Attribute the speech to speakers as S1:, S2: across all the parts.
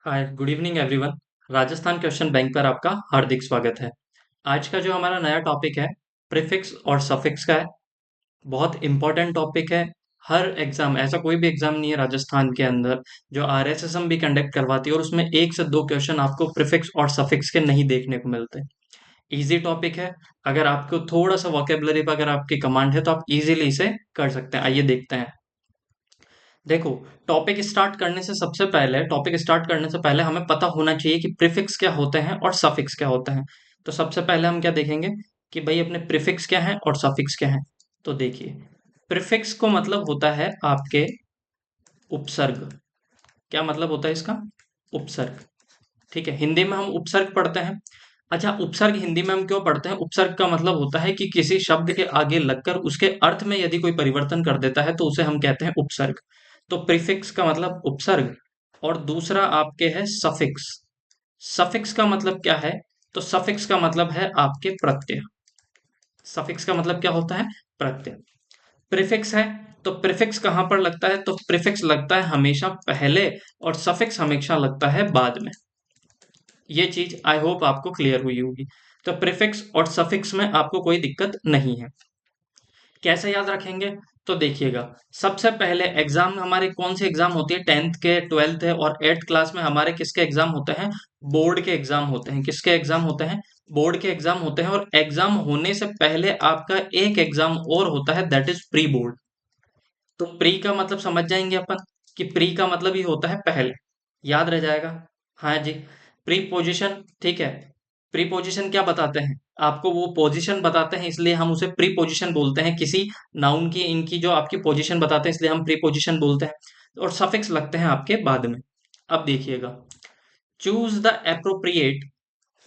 S1: Hi good evening everyone. Rajasthan question bank पर आपका हार्दिक स्वागत है। आज का जो हमारा नया टॉपिक है प्रीफिक्स और सफिक्स का है। बहुत इंपॉर्टेंट टॉपिक है। हर एग्जाम, ऐसा कोई भी एग्जाम नहीं है राजस्थान के अंदर जो आरएसएसएम भी कंडक्ट करवाती है और उसमें एक से दो क्वेश्चन आपको प्रीफिक्स और सफिक्स के नहीं देखने को मिलते। इजी टॉपिक है। अगर आपको थोड़ा सा वोकेबलरी पर अगर आपकी कमांड है तो आप इजीली इसे कर सकते हैं। आइए देखते हैं। देखो, टॉपिक स्टार्ट करने से पहले हमें पता होना चाहिए कि प्रीफिक्स क्या होते हैं और सफिक्स क्या होते हैं। तो सबसे पहले हम क्या देखेंगे कि भाई अपने प्रीफिक्स क्या हैं और सफिक्स क्या हैं। तो देखिए, प्रीफिक्स को मतलब होता है आपके उपसर्ग। क्या मतलब होता है इसका? उपसर्ग। ठीक है, हिंदी में हम उपसर्ग पढ़ते हैं। अच्छा, उपसर्ग हिंदी में हम क्यों पढ़ते हैं? उपसर्ग का मतलब होता है कि किसी शब्द के आगे लगकर उसके अर्थ में यदि कोई परिवर्तन कर देता है तो उसे हम कहते हैं उपसर्ग। तो प्रीफिक्स का मतलब उपसर्ग। और दूसरा आपके है सफिक्स। सफिक्स का मतलब क्या है? तो सफिक्स का मतलब है आपके प्रत्यय। सफिक्स का मतलब क्या होता है? प्रत्यय। प्रीफिक्स है तो प्रीफिक्स कहां पर लगता है? तो प्रीफिक्स लगता है हमेशा पहले और सफिक्स हमेशा लगता है बाद में। ये चीज आई होप आपको क्लियर हुई होगी। तो प्रीफिक्स और सफिक्स में आपको कोई दिक्कत नहीं है। कैसे याद रखेंगे? तो देखिएगा, सबसे पहले एग्जाम हमारे कौन सी एग्जाम होती है? 10th के, 12th है और 8th क्लास में हमारे किसके एग्जाम होते हैं? बोर्ड के एग्जाम होते हैं। किसके एग्जाम होते हैं? बोर्ड के एग्जाम होते हैं। और एग्जाम होने से पहले आपका एक एग्जाम और होता है, दैट इज प्री बोर्ड। तो प्री का मतलब समझ जाएंगे अपन कि प्री का मतलब ही होता है पहले। याद रह जाएगा। हाँ जी। प्री पोजीशन, ठीक है। प्री पोजीशन क्या बताते हैं? आपको वो पोजीशन बताते हैं, इसलिए हम उसे प्री पोजीशन बोलते हैं। किसी नाउन की इनकी जो आपकी पोजीशन बताते हैं, इसलिए हम प्री पोजीशन बोलते हैं। और सफिक्स लगते हैं आपके बाद में। अब देखिएगा, choose the appropriate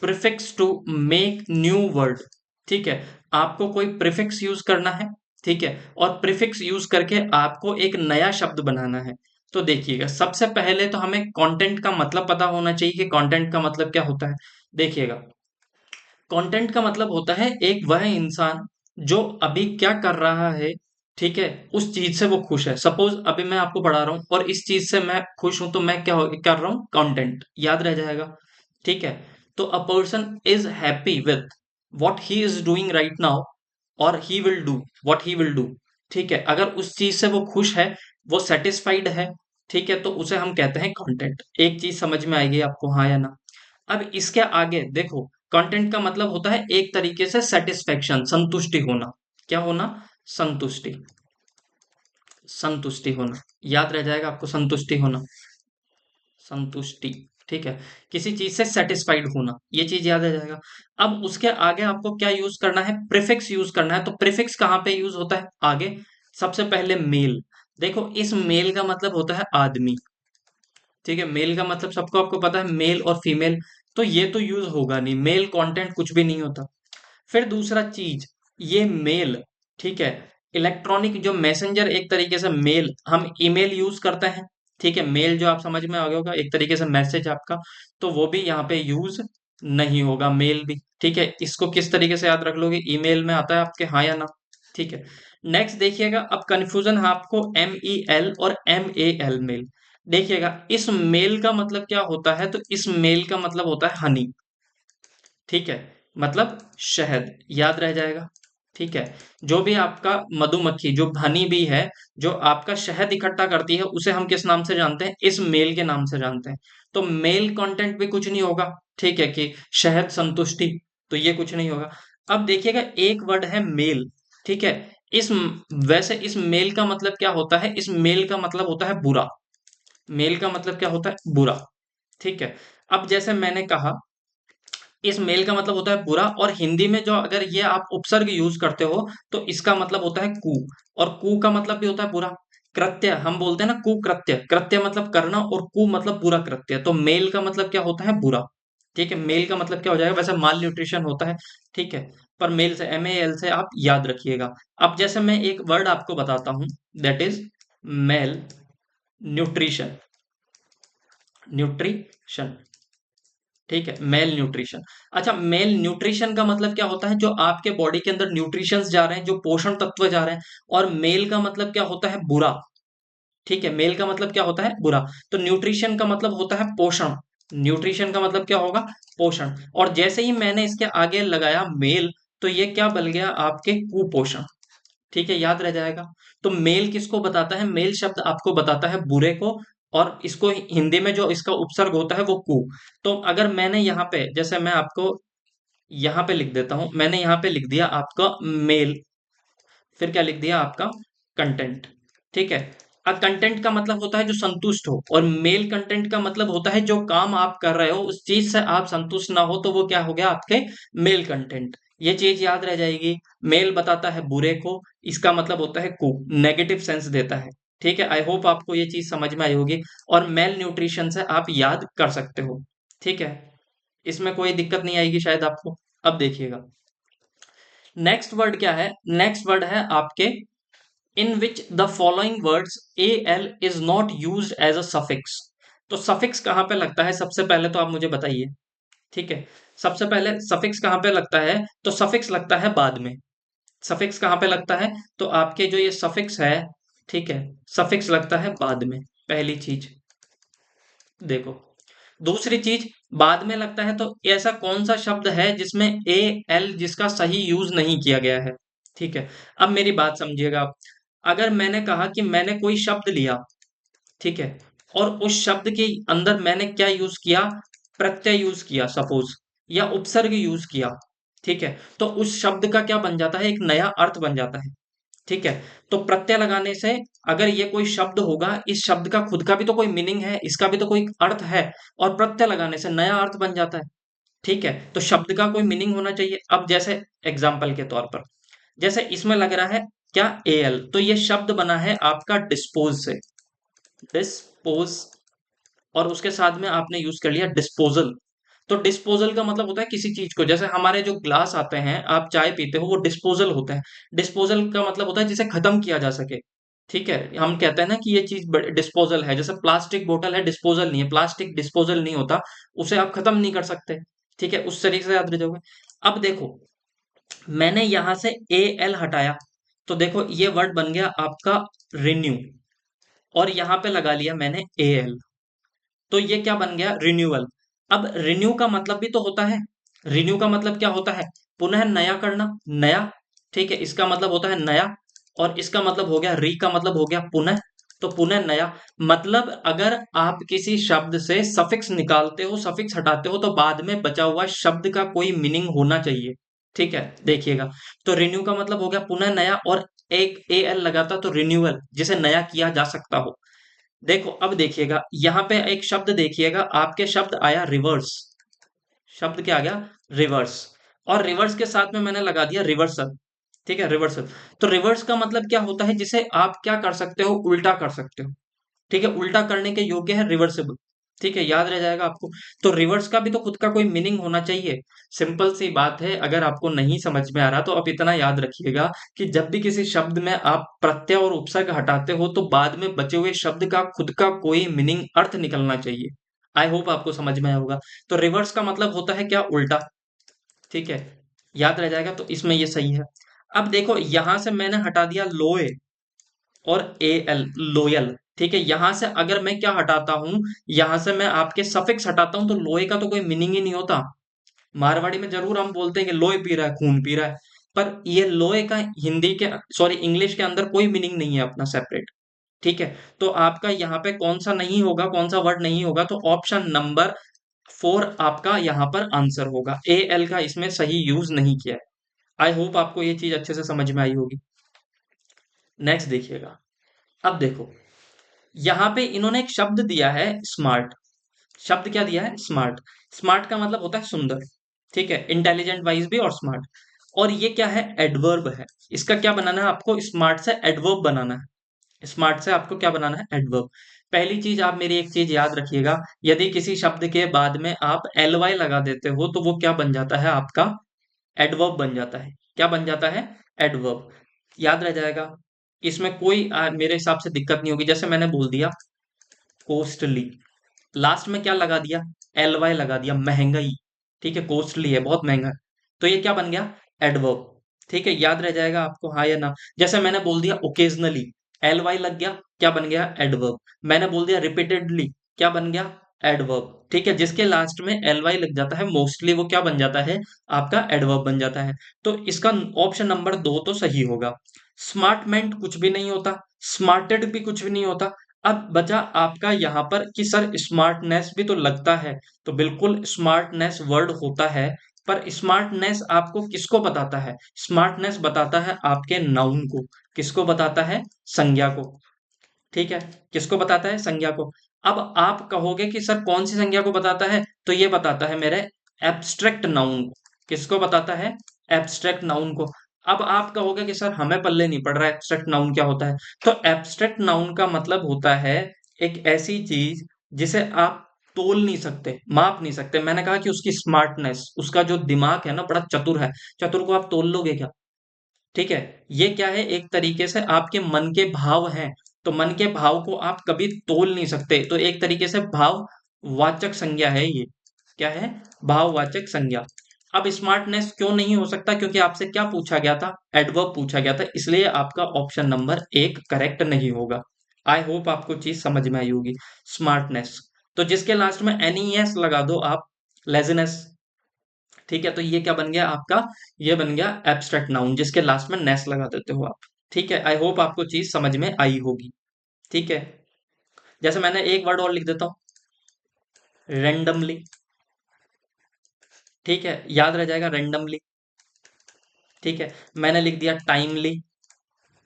S1: prefix to make new word. ठीक है, आपको कोई प्रीफिक्स यूज करना है। ठीक है, और प्रीफिक्स यूज करके आपको एक नया शब्द बनाना है। तो देखिएगा, सबसे पहले तो हमें कंटेंट का मतलब पता होना चाहिए कि कंटेंट का मतलब क्या होता है। देखिएगा, कंटेंट का मतलब होता है एक वह इंसान जो अभी क्या कर रहा है, ठीक है, उस चीज से वो खुश है। सपोज अभी मैं आपको पढ़ा रहा हूँ और इस चीज से मैं खुश हूं, तो मैं क्या कर रहा हूँ? कंटेंट। याद रह जाएगा। ठीक है। तो a person is happy with what he is doing right now और he will do what he will do. ठीक है, अगर उस चीज से वो खुश है, वो सेटिस्फाइड है, ठीक है, तो उसे हम कहते हैं कंटेंट। एक चीज समझ में आएगी आपको, हाँ या ना? अब इसके आगे देखो, कंटेंट का मतलब होता है एक तरीके से सेटिस्फेक्शन, संतुष्टि होना। क्या होना? संतुष्टि। संतुष्टि होना। याद रह जाएगा आपको, संतुष्टि होना। संतुष्टि। ठीक है, किसी चीज से सेटिस्फाइड होना, ये चीज याद आ जाएगा। अब उसके आगे आपको क्या यूज करना है? प्रीफिक्स यूज करना है। तो प्रीफिक्स कहाँ पे यूज होता है? आगे। सबसे पहले मेल। देखो, इस मेल का मतलब होता है आदमी। ठीक है, मेल का मतलब सबको आपको पता है, मेल और फीमेल। तो ये तो यूज होगा नहीं, मेल कंटेंट कुछ भी नहीं होता। फिर दूसरा चीज, ये मेल, ठीक है, इलेक्ट्रॉनिक जो मैसेंजर, एक तरीके से मेल हम ईमेल यूज करते हैं। ठीक है, मेल जो आप समझ में आ गया होगा, एक तरीके से मैसेज आपका, तो वो भी यहाँ पे यूज नहीं होगा, मेल भी। ठीक है, इसको किस तरीके से याद रख लोगे? ईमेल में आता है आपके, हाँ या ना? ठीक है। नेक्स्ट देखिएगा, अब कंफ्यूजन है आपको MEL और MAL, मेल। देखिएगा, इस मेल का मतलब क्या होता है? तो इस मेल का मतलब होता है हनी। ठीक है, मतलब शहद। याद रह जाएगा। ठीक है, जो भी आपका मधुमक्खी, जो हनी बी है, जो आपका शहद इकट्ठा करती है, उसे हम किस नाम से जानते हैं? इस मेल के नाम से जानते हैं। तो मेल कंटेंट भी कुछ नहीं होगा। ठीक है, कि शहद संतुष्टि, तो ये कुछ नहीं होगा। अब देखिएगा, एक वर्ड है मेल। ठीक है, इस वैसे इस मेल का मतलब क्या होता है? इस मेल का मतलब होता है बुरा। मेल का मतलब क्या होता है? बुरा। ठीक है, अब जैसे मैंने कहा, इस मेल का मतलब होता है बुरा, और हिंदी में जो अगर ये आप उपसर्ग यूज करते हो तो इसका मतलब होता है कु। और कु का मतलब भी होता है बुरा। कृत्य हम बोलते हैं ना, कुकृत्य। कृत्य मतलब करना और कु मतलब बुरा कृत्य। तो मेल का मतलब क्या होता है? बुरा। ठीक है, मेल का मतलब क्या हो जाएगा? वैसे माल न्यूट्रिशन होता है। ठीक है, पर मेल से, MAL से आप याद रखिएगा। अब जैसे मैं एक वर्ड आपको बताता हूं, that is male nutrition. Nutrition. ठीक है, मेल न्यूट्रिशन। अच्छा, मेल न्यूट्रिशन का मतलब क्या होता है? जो आपके बॉडी के अंदर न्यूट्रिशंस जा रहे हैं, जो पोषण तत्व जा रहे हैं। और मेल का मतलब क्या होता है? बुरा। ठीक है, मेल का मतलब क्या होता है? बुरा। तो न्यूट्रिशन का मतलब होता है पोषण। न्यूट्रिशन का मतलब क्या होगा? पोषण। और जैसे ही मैंने इसके आगे लगाया मेल, तो ये क्या बन गया? आपके कुपोषण। ठीक है, याद रह जाएगा। तो मेल किसको बताता है? मेल शब्द आपको बताता है बुरे को, और इसको हिंदी में जो इसका उपसर्ग होता है वो कु। तो अगर मैंने यहाँ पे, जैसे मैं आपको यहाँ पे लिख देता हूं, मैंने यहाँ पे लिख दिया आपका मेल, फिर क्या लिख दिया? आपका कंटेंट। ठीक है। अब कंटेंट का मतलब होता है जो संतुष्ट हो, और मेल कंटेंट का मतलब होता है जो काम आप कर रहे हो उस चीज से आप संतुष्ट ना हो, तो वो क्या हो गया? आपके मेल कंटेंट। ये चीज याद रह जाएगी। मेल बताता है बुरे को, इसका मतलब होता है कु, नेगेटिव सेंस देता है। ठीक है, आई होप आपको ये चीज समझ में आई होगी, और मेल न्यूट्रिशन से आप याद कर सकते हो। ठीक है, इसमें कोई दिक्कत नहीं आएगी शायद आपको। अब देखिएगा, नेक्स्ट वर्ड क्या है? नेक्स्ट वर्ड है आपके, in which the following words al is not used as a suffix। तो सफिक्स कहां पे लगता है? सबसे पहले तो आप मुझे बताइए। ठीक है, सबसे पहले सफिक्स कहां पे लगता है? तो सफिक्स लगता है बाद में। सफिक्स कहां पे लगता है? तो आपके जो ये सफिक्स है, ठीक है, सफिक्स लगता है बाद में, पहली चीज। देखो, दूसरी चीज, बाद में लगता है तो ऐसा कौन सा शब्द है जिसमें ए एल जिसका सही यूज नहीं किया गया है? ठीक है, अब मेरी बात समझिएगा आप। अगर मैंने कहा कि मैंने कोई शब्द लिया, ठीक है, और उस शब्द के अंदर मैंने क्या यूज किया? प्रत्यय यूज किया सपोज, या उपसर्ग यूज किया, ठीक है, तो उस शब्द का क्या बन जाता है? एक नया अर्थ बन जाता है। ठीक है, तो प्रत्यय लगाने से, अगर ये कोई शब्द होगा, इस शब्द का खुद का भी तो कोई मीनिंग है, इसका भी तो कोई अर्थ है, और प्रत्यय लगाने से नया अर्थ बन जाता है। ठीक है, तो शब्द का कोई मीनिंग होना चाहिए। अब जैसे एग्जाम्पल के तौर पर, जैसे इसमें लग रहा है क्या? एल, तो ये शब्द बना है आपका डिस्पोज से, डिस्पोज, और उसके साथ में आपने यूज कर लिया डिस्पोजल। तो डिस्पोजल का मतलब होता है किसी चीज को, जैसे हमारे जो ग्लास आते हैं, आप चाय पीते हो, वो डिस्पोजल होते हैं। डिस्पोजल का मतलब होता है जिसे खत्म किया जा सके। ठीक है, हम कहते हैं ना कि ये चीज डिस्पोजल है। जैसे प्लास्टिक बोतल है, डिस्पोजल नहीं है, प्लास्टिक डिस्पोजल नहीं होता, उसे आप खत्म नहीं कर सकते। ठीक है, उस तरीके से याद रह जाओगे। अब देखो, मैंने यहां से ए एल हटाया, तो देखो ये वर्ड बन गया आपका रिन्यू, और यहां पे लगा लिया मैंने ए एल, तो ये क्या बन गया? रिन्यूअल। अब रिन्यू का मतलब भी तो होता है, रिन्यू का मतलब क्या होता है? पुनः नया करना, नया। ठीक है, इसका मतलब होता है नया, और इसका मतलब हो गया री का मतलब हो गया पुनः, तो पुनः नया। मतलब अगर आप किसी शब्द से सफिक्स निकालते हो, सफिक्स हटाते हो, तो बाद में बचा हुआ शब्द का कोई मीनिंग होना चाहिए। ठीक है, देखिएगा, तो रिन्यू का मतलब हो गया पुनः नया, और एक ए एल लगाता तो रिन्यूअल, जिसे नया किया जा सकता हो। देखो, अब देखिएगा यहाँ पे एक शब्द देखिएगा, आपके शब्द आया रिवर्स। शब्द क्या आ गया? रिवर्स। और रिवर्स के साथ में मैंने लगा दिया रिवर्सल। ठीक है, रिवर्सल। तो रिवर्स का मतलब क्या होता है? जिसे आप क्या कर सकते हो? उल्टा कर सकते हो। ठीक है, उल्टा करने के योग्य है रिवर्सिबल। ठीक है, याद रह जाएगा आपको। तो रिवर्स का भी तो खुद का कोई मीनिंग होना चाहिए। सिंपल सी बात है, अगर आपको नहीं समझ में आ रहा तो आप इतना याद रखिएगा कि जब भी किसी शब्द में आप प्रत्यय और उपसर्ग हटाते हो, तो बाद में बचे हुए शब्द का खुद का कोई मीनिंग, अर्थ निकलना चाहिए। आई होप आपको समझ में आया होगा। तो रिवर्स का मतलब होता है क्या? उल्टा। ठीक है, याद रह जाएगा, तो इसमें ये सही है। अब देखो, यहां से मैंने हटा दिया लोए और ए एल, लोयल। ठीक है, यहां से अगर मैं क्या हटाता हूं, यहां से मैं आपके सफिक्स हटाता हूं, तो लोहे का तो कोई मीनिंग ही नहीं होता। मारवाड़ी में जरूर हम बोलते हैं कि लोहे पी रहा है, खून पी रहा है, पर ये लोहे का हिंदी के, सॉरी, इंग्लिश के अंदर कोई मीनिंग नहीं है अपना सेपरेट। ठीक है, तो आपका यहाँ पे कौन सा नहीं होगा, कौन सा वर्ड नहीं होगा? तो ऑप्शन नंबर 4 आपका यहाँ पर आंसर होगा। ए एल का इसमें सही यूज नहीं किया है। आई होप आपको ये चीज अच्छे से समझ में आई होगी। नेक्स्ट देखिएगा। अब देखो, यहाँ पे इन्होंने एक शब्द दिया है स्मार्ट। शब्द क्या दिया है? स्मार्ट। स्मार्ट का मतलब होता है सुंदर। ठीक है, इंटेलिजेंट वाइज भी और स्मार्ट। और ये क्या है? एडवर्ब है। इसका क्या बनाना है आपको? स्मार्ट से एडवर्ब बनाना है। स्मार्ट से आपको क्या बनाना है? एडवर्ब। पहली चीज, आप मेरी एक चीज याद रखिएगा, यदि किसी शब्द के बाद में आप एल वाई लगा देते हो, तो वो क्या बन जाता है? आपका एडवर्ब बन जाता है। क्या बन जाता है? एडवर्ब। याद रह जाएगा, इसमें कोई मेरे हिसाब से दिक्कत नहीं होगी। जैसे मैंने बोल दिया कोस्टली, लास्ट में क्या लगा दिया? एल वाई लगा दिया, महंगाई। ठीक है, कॉस्टली है, बहुत महंगा है, तो ये क्या बन गया? एडवर्ब। ठीक है, याद रह जाएगा आपको, हाँ या ना? जैसे मैंने बोल दिया ओकेजनली, एल वाई लग गया, क्या बन गया? एडवर्ब। मैंने बोल दिया रिपीटेडली, क्या बन गया? एडवर्ब, ठीक है, जिसके लास्ट में एल वाई लग जाता है मोस्टली वो क्या बन जाता है, आपका एडवर्ब बन जाता है। तो इसका ऑप्शन नंबर 2 तो सही होगा। स्मार्टमेंट कुछ भी नहीं होता, स्मार्टेड भी कुछ भी नहीं होता। अब बचा आपका यहाँ पर कि सर स्मार्टनेस भी तो लगता है, तो बिल्कुल स्मार्टनेस वर्ड होता है, पर स्मार्टनेस आपको किसको बताता है, स्मार्टनेस बताता है आपके नाउन को, किसको बताता है, संज्ञा को, ठीक है, किसको बताता है, संज्ञा को। अब आप कहोगे कि सर कौन सी संज्ञा को बताता है, तो ये बताता है मेरे एब्स्ट्रैक्ट नाउन को। किसको बताता है, एब्स्ट्रैक्ट नाउन को। अब आप कहोगे कि सर हमें पल्ले नहीं पड़ रहा है एब्स्ट्रैक्ट नाउन क्या होता है, तो एब्स्ट्रैक्ट नाउन का मतलब होता है एक ऐसी चीज जिसे आप तोल नहीं सकते, माप नहीं सकते। मैंने कहा कि उसकी स्मार्टनेस, उसका जो दिमाग है ना बड़ा चतुर है, चतुर को आप तोल लोगे क्या, ठीक है। ये क्या है, एक तरीके से आपके मन के भाव हैं, तो मन के भाव को आप कभी तोल नहीं सकते, तो एक तरीके से भाववाचक संज्ञा है ये। क्या है, भाववाचक संज्ञा। अब स्मार्टनेस क्यों नहीं हो सकता, क्योंकि आपसे क्या पूछा गया था, एडवर्ब पूछा गया था, इसलिए आपका ऑप्शन नंबर 1 करेक्ट नहीं होगा। आई होप आपको चीज समझ में आई होगी। स्मार्टनेस, तो जिसके लास्ट में एनईएस लगा दो आप, लेजीनेस, ठीक है, तो ये क्या बन गया आपका, ये बन गया एब्स्ट्रैक्ट नाउन, जिसके लास्ट में नेस लगा देते हो आप, ठीक है। आई होप आपको चीज समझ में आई होगी, ठीक है। जैसे मैंने एक वर्ड और लिख देता हूँ, रेंडमली, ठीक है, याद रह जाएगा रेंडमली, ठीक है। मैंने लिख दिया टाइमली।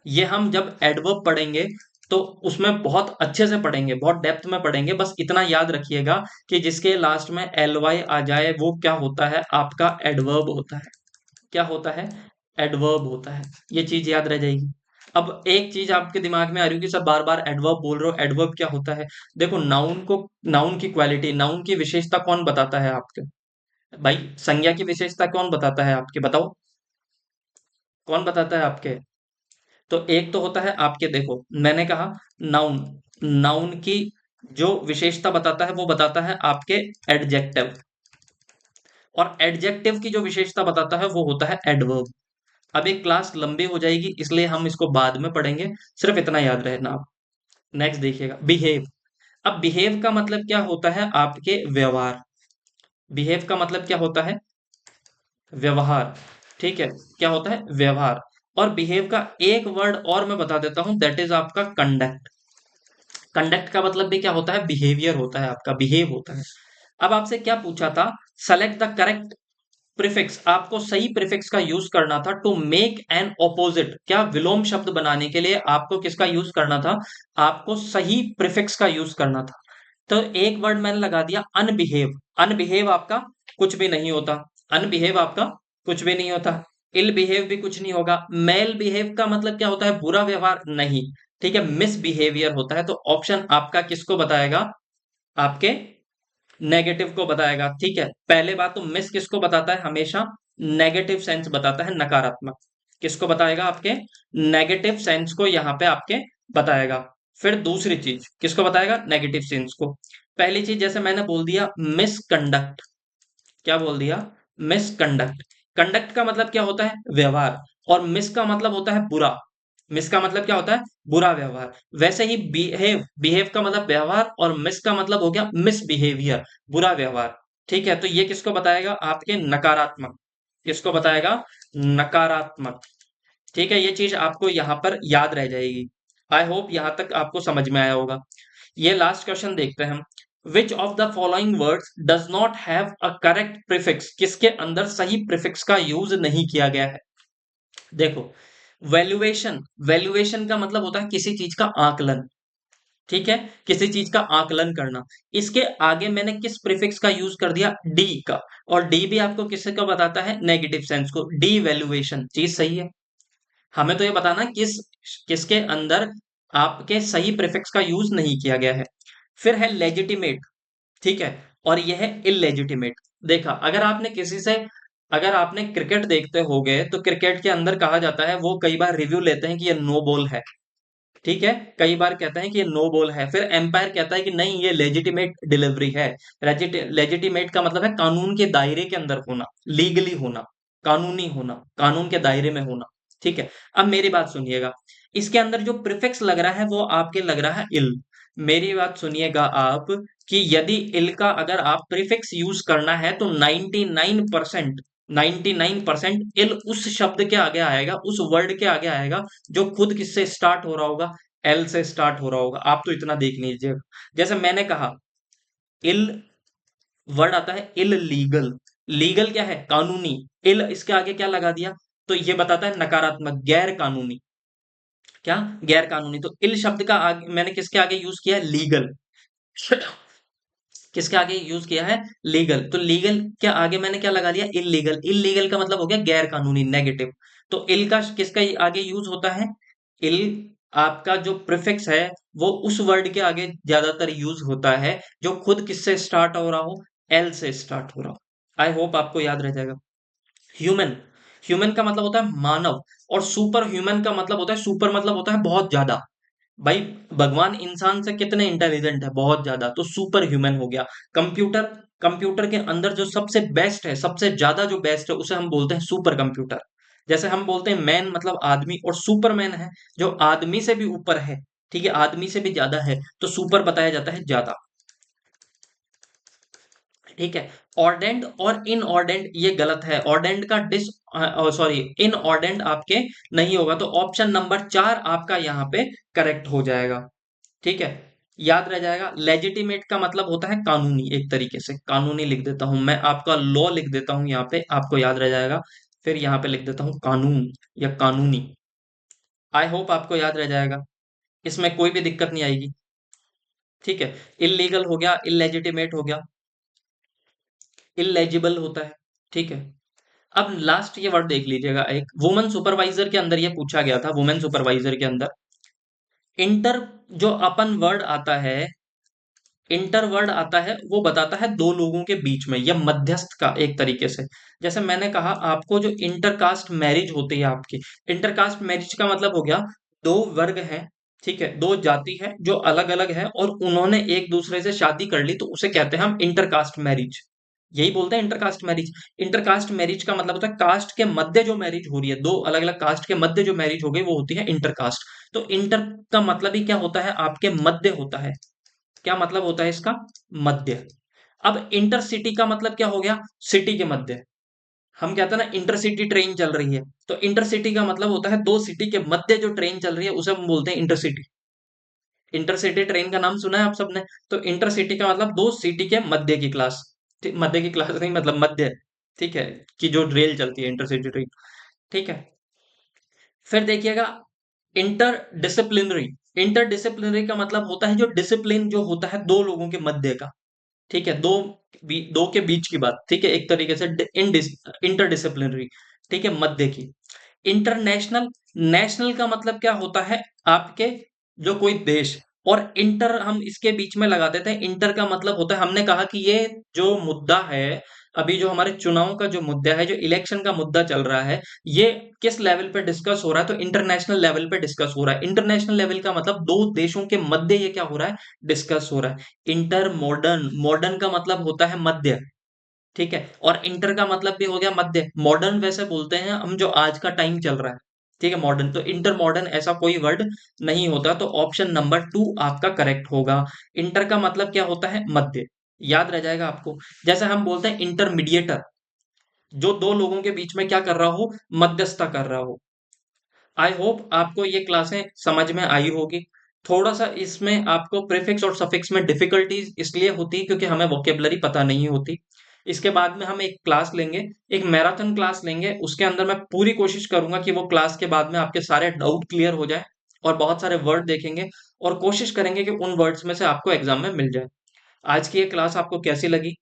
S1: ये हम जब एडवर्ब पढ़ेंगे तो उसमें बहुत अच्छे से पढ़ेंगे, बहुत डेप्थ में पढ़ेंगे, बस इतना याद रखिएगा कि जिसके लास्ट में एल वाई आ जाए वो क्या होता है, आपका एडवर्ब होता है। क्या होता है, एडवर्ब होता है, ये चीज याद रह जाएगी। अब एक चीज आपके दिमाग में आ रही होगी, सर बार बार एडवर्ब बोल रहे हो, एडवर्ब क्या होता है। देखो नाउन को, नाउन की क्वालिटी, नाउन की विशेषता कौन बताता है आपके, भाई संज्ञा की विशेषता कौन बताता है आपके, बताओ कौन बताता है आपके। तो एक तो होता है आपके, देखो मैंने कहा नाउन, नाउन की जो विशेषता बताता है वो बताता है आपके एडजेक्टिव, और एडजेक्टिव की जो विशेषता बताता है वो होता है एडवर्ब। अब एक क्लास लंबी हो जाएगी इसलिए हम इसको बाद में पढ़ेंगे, सिर्फ इतना याद रहना आप। नेक्स्ट देखिएगा, बिहेव। अब बिहेव का मतलब क्या होता है, आपके व्यवहार। बिहेव का मतलब क्या होता है, व्यवहार, ठीक है, क्या होता है, व्यवहार। और बिहेव का एक वर्ड और मैं बता देता हूं, दैट इज आपका कंडक्ट। कंडक्ट का मतलब भी क्या होता है, बिहेवियर होता है, आपका बिहेव होता है। अब आपसे क्या पूछा था, सेलेक्ट द करेक्ट प्रीफिक्स, आपको सही प्रीफिक्स का यूज करना था टू मेक एन ऑपोजिट, क्या विलोम शब्द बनाने के लिए आपको किसका यूज करना था, आपको सही प्रीफिक्स का यूज करना था। तो एक वर्ड मैंने लगा दिया अनबिहेव। अनबिहेव आपका कुछ भी नहीं होता, अनबिहेव आपका कुछ भी नहीं होता। इल बिहेव भी कुछ नहीं होगा। मेल बिहेव का मतलब क्या होता है, बुरा व्यवहार नहीं, ठीक है, मिसबिहेवियर होता है। तो ऑप्शन आपका किसको बताएगा, आपके नेगेटिव को बताएगा, ठीक है। पहले बात तो मिस किसको बताता है, हमेशा नेगेटिव सेंस बताता है, नकारात्मक। किसको बताएगा, आपके नेगेटिव सेंस को यहाँ पे आपके बताएगा। फिर दूसरी चीज किसको बताएगा, नेगेटिव सेंस को। पहली चीज जैसे मैंने बोल दिया मिसकंडक्ट, क्या बोल दिया, मिसकंडक्ट। कंडक्ट का मतलब क्या होता है, व्यवहार, और मिस का मतलब होता है बुरा। मिस का मतलब क्या होता है, बुरा व्यवहार। वैसे ही बिहेव, बिहेव का मतलब व्यवहार, और मिस का मतलब हो गया मिसबिहेवियर, बुरा व्यवहार, ठीक है। तो ये किसको बताएगा, आपके नकारात्मक, किसको बताएगा, नकारात्मक, ठीक है। ये चीज आपको यहाँ पर याद रह जाएगी। आई होप यहाँ तक आपको समझ में आया होगा। ये लास्ट क्वेश्चन देखते हैं हम। Which of the following words does not have a correct prefix, किसके अंदर सही प्रीफिक्स का यूज नहीं किया गया है। देखो, वैल्यूएशन, वैल्यूएशन का मतलब होता है किसी चीज का आकलन, ठीक है, किसी चीज का आकलन करना। इसके आगे मैंने किस प्रीफिक्स का यूज कर दिया, डी का, और डी भी आपको किससे का बताता है, नेगेटिव सेंस को, डी वैल्यूएशन, चीज सही है। हमें तो ये बताना किसके अंदर आपके सही प्रीफिक्स का यूज नहीं किया गया है। फिर है लेजिटिमेट, ठीक है, और यह है इलेजिटिमेट। देखा, अगर आपने किसी से, अगर आपने क्रिकेट देखते होगे तो क्रिकेट के अंदर कहा जाता है, वो कई बार रिव्यू लेते हैं कि ये नो बॉल है, ठीक है, कई बार कहते हैं कि ये नो बॉल है, फिर एम्पायर कहता है कि नहीं ये लेजिटिमेट डिलीवरी है। लेजिटिमेट का मतलब है कानून के दायरे के अंदर होना, लीगली होना, कानूनी होना, कानून के दायरे में होना, ठीक है। अब मेरी बात सुनिएगा, इसके अंदर जो प्रीफिक्स लग रहा है वो आपके लग रहा है इल। मेरी बात सुनिएगा आप, कि यदि इल का अगर आप प्रीफिक्स यूज करना है तो 99% इल उस शब्द के आगे आएगा, उस वर्ड के आगे आएगा जो खुद किससे स्टार्ट हो रहा होगा, एल से स्टार्ट हो रहा होगा। आप तो इतना देख लीजिएगा, जैसे मैंने कहा इल वर्ड आता है इलीगल। लीगल क्या है, कानूनी। इल इसके आगे क्या लगा दिया, तो ये बताता है नकारात्मक, गैर कानूनी। क्या, गैर कानूनी। तो इल शब्द का आगे मैंने किसके आगे यूज किया है, लीगल। किसके आगे यूज किया है, लीगल। तो लीगल के आगे मैंने क्या लगा दिया, इलीगल। इलीगल का मतलब हो गया गैर कानूनी, नेगेटिव। तो इल का किसका आगे यूज होता है, इल आपका जो प्रीफिक्स है वो उस वर्ड के आगे ज्यादातर यूज होता है जो खुद किससे स्टार्ट हो रहा हो, एल से स्टार्ट हो रहा हो। आई होप आपको याद रह जाएगा। ह्यूमन, ह्यूमन का मतलब होता है मानव, और सुपर ह्यूमन का मतलब होता है, सुपर मतलब होता है बहुत ज्यादा। भाई भगवान इंसान से कितने इंटेलिजेंट है, बहुत ज्यादा, तो सुपर ह्यूमन हो गया। कंप्यूटर, कंप्यूटर के अंदर जो सबसे बेस्ट है, सबसे ज्यादा जो बेस्ट है उसे हम बोलते हैं सुपर कंप्यूटर। जैसे हम बोलते हैं मैन मतलब आदमी, और सुपरमैन है जो आदमी से भी ऊपर है, ठीक है, आदमी से भी ज्यादा है, तो सुपर बताया जाता है ज्यादा। ठीक है। ऑर्डेंड और इन ऑर्डेंड ये गलत है, ऑर्डेंड का डिस सॉरी इन ऑर्डेंड आपके नहीं होगा, तो ऑप्शन नंबर 4 आपका यहाँ पे करेक्ट हो जाएगा। ठीक है, याद रह जाएगा। लेजिटिमेट का मतलब होता है कानूनी, एक तरीके से कानूनी लिख देता हूं मैं, आपका लॉ लिख देता हूं यहाँ पे, आपको याद रह जाएगा। फिर यहाँ पे लिख देता हूं कानून या कानूनी। आई होप आपको याद रह जाएगा, इसमें कोई भी दिक्कत नहीं आएगी। ठीक है, इलीगल हो गया, इलेजिटिमेट हो गया, इलेजिबल होता है। ठीक है। अब लास्ट ये वर्ड देख लीजिएगा, एक वुमेन सुपरवाइजर के अंदर ये पूछा गया था, वुमेन सुपरवाइजर के अंदर इंटर जो अपन वर्ड आता है, इंटर वर्ड आता है, वो बताता है दो लोगों के बीच में या मध्यस्थ का, एक तरीके से। जैसे मैंने कहा आपको, जो इंटरकास्ट मैरिज होती है आपकी, इंटरकास्ट मैरिज का मतलब हो गया दो वर्ग हैं, ठीक है, दो जाति है जो अलग अलग है और उन्होंने एक दूसरे से शादी कर ली, तो उसे कहते हैं हम इंटरकास्ट मैरिज। यही बोलते हैं इंटरकास्ट मैरिज। इंटरकास्ट मैरिज का मतलब होता है कास्ट के मध्य जो मैरिज हो रही है, दो अलग अलग कास्ट के मध्य जो मैरिज हो गई वो होती है इंटरकास्ट। तो इंटर का मतलब ही क्या होता है, आपके मध्य होता है। क्या मतलब होता है इसका, मध्य। अब इंटरसिटी का मतलब क्या हो गया, सिटी के मध्य। हम कहते हैं ना इंटरसिटी ट्रेन चल रही है, तो इंटरसिटी का मतलब होता है दो सिटी के मध्य जो ट्रेन चल रही है उसे हम बोलते हैं इंटरसिटी। इंटरसिटी ट्रेन का नाम सुना है आप सबने, तो इंटरसिटी का मतलब दो सिटी के मध्य की क्लास, मध्य की क्लास नहीं, मतलब मध्य, ठीक है, कि जो रेल चलती है इंटरसिटी ट्रेन। ठीक है। फिर देखिएगा इंटर डिसिप्लिनरी। इंटर डिसिप्लिनरी का मतलब होता है जो डिसिप्लिन जो होता है दो लोगों के मध्य का, ठीक है, दो के बीच की बात, ठीक है, एक तरीके से इंटरडिसिप्लिनरी, ठीक है, मध्य की। इंटरनेशनल, नेशनल का मतलब क्या होता है, आपके जो कोई देश, और इंटर हम इसके बीच में लगा देते हैं। इंटर का मतलब होता है, हमने कहा कि ये जो मुद्दा है, अभी जो हमारे चुनाव का जो मुद्दा है, जो इलेक्शन का मुद्दा चल रहा है, ये किस लेवल पे डिस्कस हो रहा है, तो इंटरनेशनल लेवल पे डिस्कस हो रहा है। इंटरनेशनल लेवल का मतलब दो देशों के मध्य ये क्या हो रहा है, डिस्कस हो रहा है। इंटर मॉडर्न, मॉडर्न का मतलब होता है मध्य, ठीक है, और इंटर का मतलब भी हो गया मध्य। मॉडर्न वैसे बोलते हैं हम जो आज का टाइम चल रहा है, ठीक है, मॉडर्न। तो इंटर मॉडर्न ऐसा कोई वर्ड नहीं होता, तो ऑप्शन नंबर 2 आपका करेक्ट होगा। इंटर का मतलब क्या होता है, मध्य, याद रह जाएगा आपको। जैसे हम बोलते हैं इंटरमीडिएटर, जो दो लोगों के बीच में क्या कर रहा हो, मध्यस्थता कर रहा हो। आई होप आपको ये क्लासें समझ में आई होगी। थोड़ा सा इसमें आपको प्रीफिक्स और सफिक्स में डिफिकल्टीज इसलिए होती है क्योंकि हमें वोकेबलरी पता नहीं होती। इसके बाद में हम एक क्लास लेंगे, एक मैराथन क्लास लेंगे, उसके अंदर मैं पूरी कोशिश करूंगा कि वो क्लास के बाद में आपके सारे डाउट क्लियर हो जाए, और बहुत सारे वर्ड देखेंगे और कोशिश करेंगे कि उन वर्ड्स में से आपको एग्जाम में मिल जाए। आज की ये क्लास आपको कैसी लगी,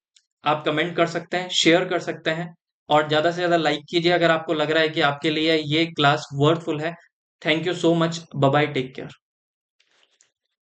S1: आप कमेंट कर सकते हैं, शेयर कर सकते हैं, और ज़्यादा से ज़्यादा लाइक कीजिए अगर आपको लग रहा है कि आपके लिए ये क्लास वर्थफुल है। Thank you so much, bye bye, take care.